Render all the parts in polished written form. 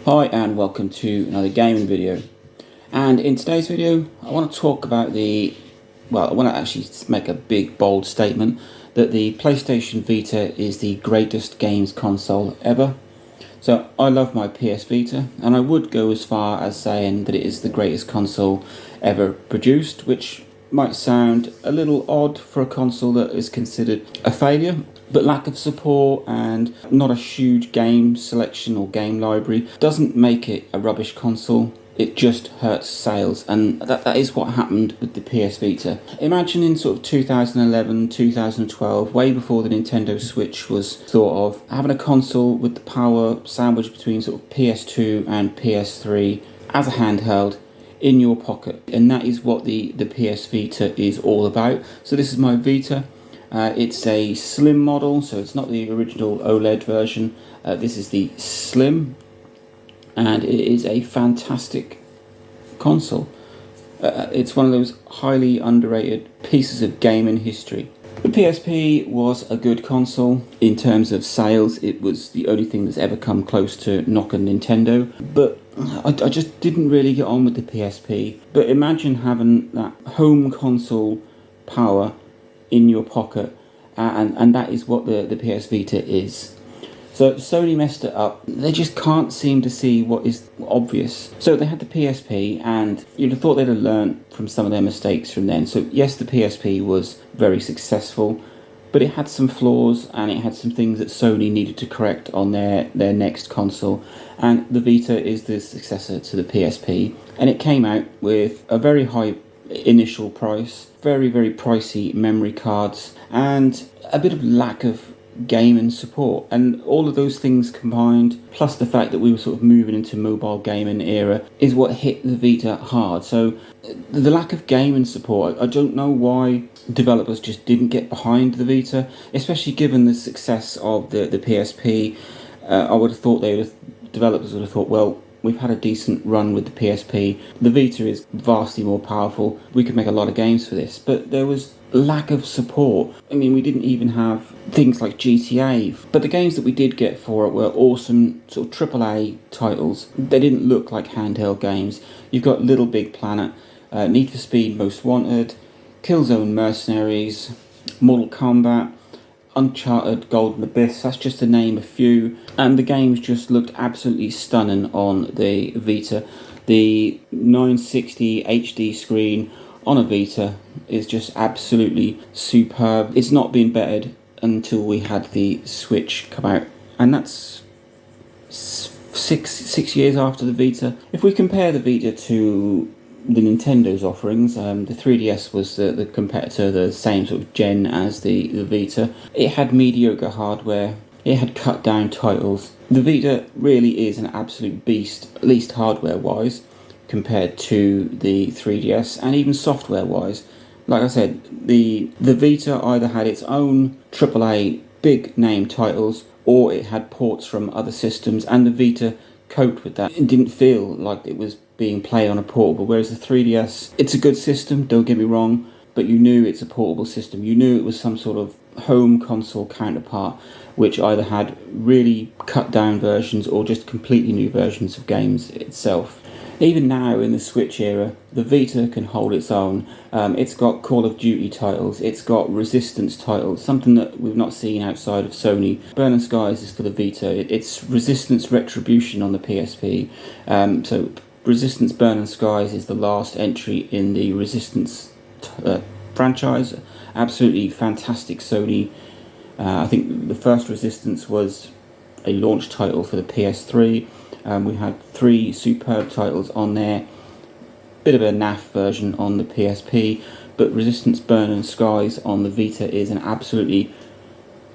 Hi and welcome to another gaming video, and in today's video I want to talk about I want to actually make a big bold statement that the PlayStation Vita is the greatest games console ever. So I love my PS Vita, and I would go as far as saying that it is the greatest console ever produced, which might sound a little odd for a console that is considered a failure. But lack of support and not a huge game selection or game library doesn't make it a rubbish console. It just hurts sales, and that is what happened with the PS Vita. Imagine in sort of 2011, 2012, way before the Nintendo Switch was thought of, having a console with the power sandwiched between sort of PS2 and PS3 as a handheld in your pocket. And that is what the PS Vita is all about. So this is my Vita. It's a slim model, so it's not the original OLED version. This is the slim, and it is a fantastic console. It's one of those highly underrated pieces of gaming history. The PSP was a good console in terms of sales. It was the only thing that's ever come close to knocking Nintendo, but I just didn't really get on with the PSP. But imagine having that home console power in your pocket, and that is what the PS Vita is. So Sony messed it up. They just can't seem to see what is obvious. So they had the PSP, and you'd have thought they'd have learned from some of their mistakes from then. So yes, the PSP was very successful, but it had some flaws, and it had some things that Sony needed to correct on their next console. And the Vita is the successor to the PSP, and it came out with a very high initial price, very pricey memory cards, and a bit of lack of gaming support. And all of those things combined, plus the fact that we were sort of moving into mobile gaming era, is what hit the Vita hard. So the lack of gaming support, I don't know why developers just didn't get behind the Vita, especially given the success of the PSP. I would have thought developers would have thought, well, we've had a decent run with the PSP. The Vita is vastly more powerful. We could make a lot of games for this. But there was lack of support. I mean, we didn't even have things like GTA. But the games that we did get for it were awesome sort of AAA titles. They didn't look like handheld games. You've got Little Big Planet, Need for Speed Most Wanted, Killzone Mercenaries, Mortal Kombat, Uncharted, Golden Abyss, that's just to name a few, and the games just looked absolutely stunning on the Vita. The 960 HD screen on a Vita is just absolutely superb. It's not been bettered until we had the Switch come out, and that's six years after the Vita. If we compare the Vita to the Nintendo's offerings, the 3DS was the competitor, the same sort of gen as the Vita. It had mediocre hardware, it had cut down titles. The Vita really is an absolute beast, at least hardware wise, compared to the 3DS, and even software wise. Like I said, the Vita either had its own AAA big name titles, or it had ports from other systems, and the Vita coped with that. It didn't feel like it was being played on a portable, whereas the 3DS, it's a good system, don't get me wrong, but you knew it's a portable system. You knew it was some sort of home console counterpart, which either had really cut down versions or just completely new versions of games itself. Even now in the Switch era, the Vita can hold its own. It's got Call of Duty titles, it's got Resistance titles, something that we've not seen outside of Sony. Burning Skies is for the Vita, it's Resistance Retribution on the PSP. So Resistance Burning Skies is the last entry in the Resistance franchise. Absolutely fantastic Sony. I think the first Resistance was a launch title for the PS3. We had 3 superb titles on there. Bit of a naff version on the PSP, but Resistance Burning Skies on the Vita is an absolutely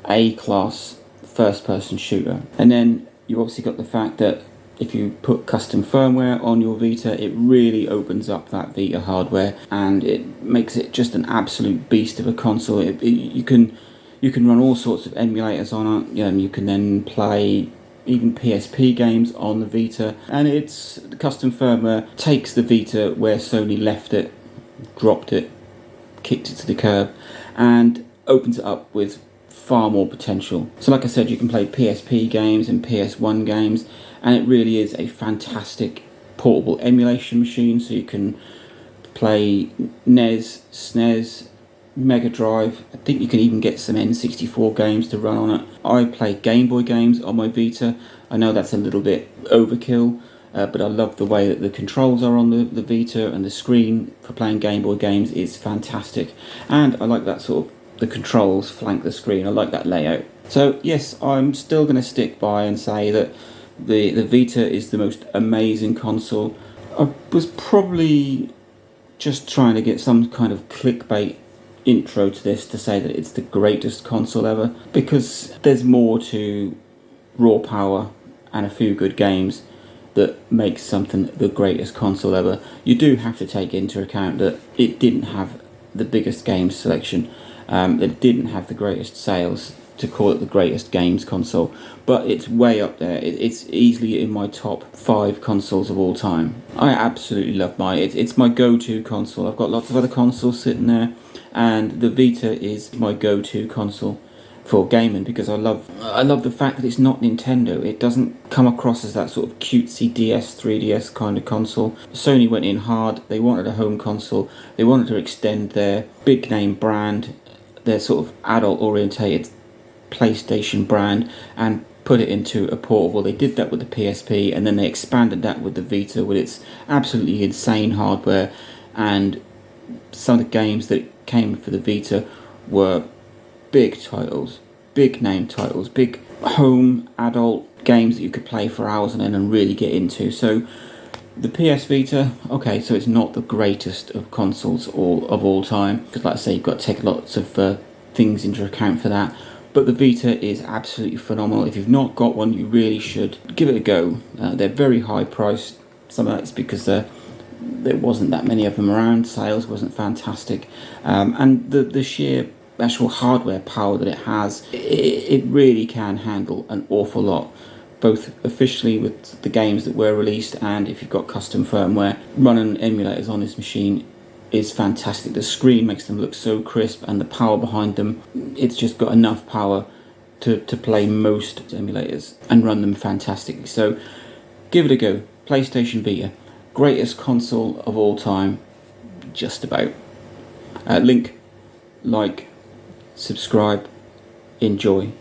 A-class first-person shooter. And then you've obviously got the fact that if you put custom firmware on your Vita, it really opens up that Vita hardware, and it makes it just an absolute beast of a console. You can run all sorts of emulators on it. You can then play even PSP games on the Vita, and it's the custom firmware takes the Vita where Sony left it, dropped it, kicked it to the curb, and opens it up with far more potential. So like I said, you can play PSP games and PS1 games, and it really is a fantastic portable emulation machine. So you can play NES, SNES, Mega Drive. I think you can even get some N64 games to run on it. I play Game Boy games on my Vita. I know that's a little bit overkill, but I love the way that the controls are on the Vita, and the screen for playing Game Boy games is fantastic. And I like that sort of, the controls flank the screen. I like that layout. So yes, I'm still going to stick by and say that the Vita is the most amazing console. I was probably just trying to get some kind of clickbait intro to this to say that it's the greatest console ever, because there's more to raw power and a few good games that makes something the greatest console ever. You do have to take into account that it didn't have the biggest games selection, that it didn't have the greatest sales to call it the greatest games console, but it's way up there. It's easily in my top 5 consoles of all time. I absolutely love mine. It's my go-to console. I've got lots of other consoles sitting there, and the Vita is my go-to console for gaming, because I love the fact that it's not Nintendo. It doesn't come across as that sort of cutesy DS, 3DS kind of console. Sony went in hard. They wanted a home console. They wanted to extend their big name brand, their sort of adult orientated PlayStation brand, and put it into a portable. They did that with the PSP, and then they expanded that with the Vita with its absolutely insane hardware. And some of the games that came for the Vita were big titles, big name titles, big home adult games that you could play for hours on end and really get into. So the PS Vita, okay, so it's not the greatest of consoles of all time, because like I say, you've got to take lots of things into account for that. But the Vita is absolutely phenomenal. If you've not got one, you really should give it a go. They're very high priced. Some of that's because there wasn't that many of them around. Sales wasn't fantastic, and the sheer actual hardware power that it has, it really can handle an awful lot, both officially with the games that were released, and if you've got custom firmware. Running emulators on this machine is fantastic. The screen makes them look so crisp, and the power behind them, it's just got enough power to play most emulators and run them fantastically. So give it a go. PlayStation Vita, greatest console of all time, just about. Link, like, subscribe, enjoy.